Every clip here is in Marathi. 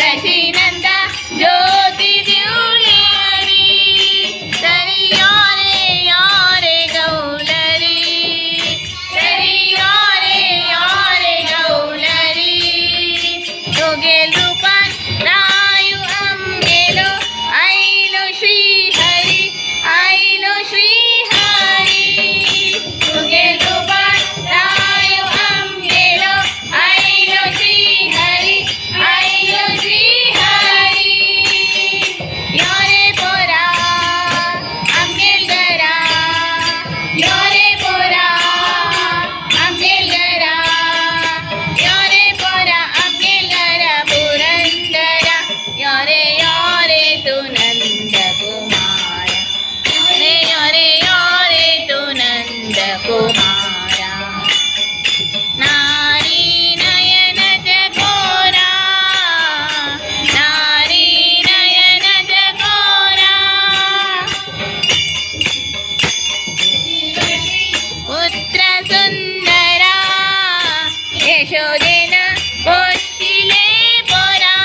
जशी नंदा ज्योती दिवली तरी यारे गौलरी तरी यारे गौलरी तो गेल रूपान रायू गेलो आईलो श्री हरी तो गेल रूपान रायू गेलो आईलो श्री हरी योरे पोरा आमगेल घरा योरे पोरा आमगेल घरा योरे पोरा आमगेल घरा पुरंदरा योरे तू नंद कुमारा योरे तू नंद कुमारा नारी नयन जगोरा नारी नयन जगोरा पुत्र सुंदरा यशोदेन पोशिले पोरा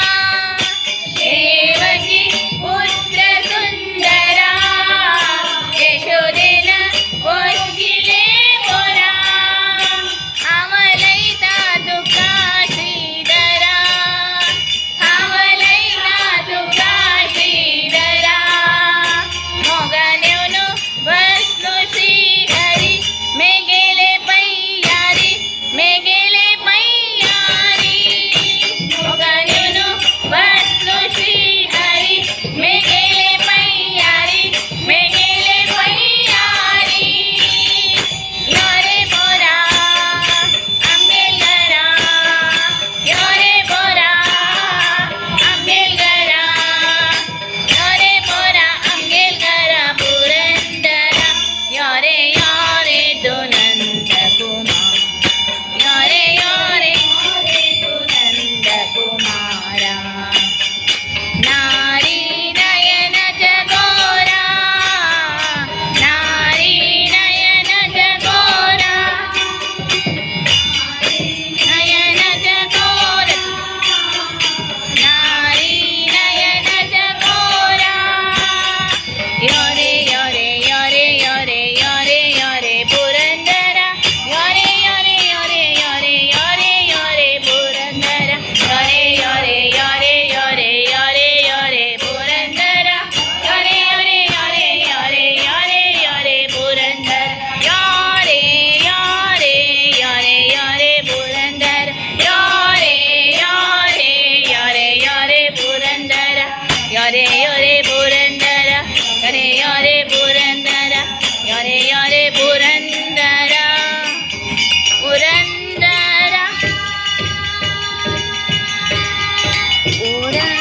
देवकी पुत्र सुंदरा यशोदेन पोशिले पोरा आमलैता तुका श्रीधरा आमलैता तुका श्रीधरा मोगानेवनो बसलो श्रीहरी मे गेले पैयारी मोगानेवनो बसलो श्रीहरी मे गेले पैयारी योरे पोरा आमगेल घरा योरे पोरा आमगेल घरा योरे पोरा आमगेल घरा पुरंदरा योरे तू नंद कुमार योरे तू नंद कुमारा नारी नयन जगोरा नारी नयन जगोरा नयन जगोरा नारी नयन जगोरा योरे पुरंदरा योरे पुरंदरा योरे पुरंदरा योरे पुरंदरा योरे पुरंदरा योरे पुरंदरा योरे पुरंदरा पुरंदरा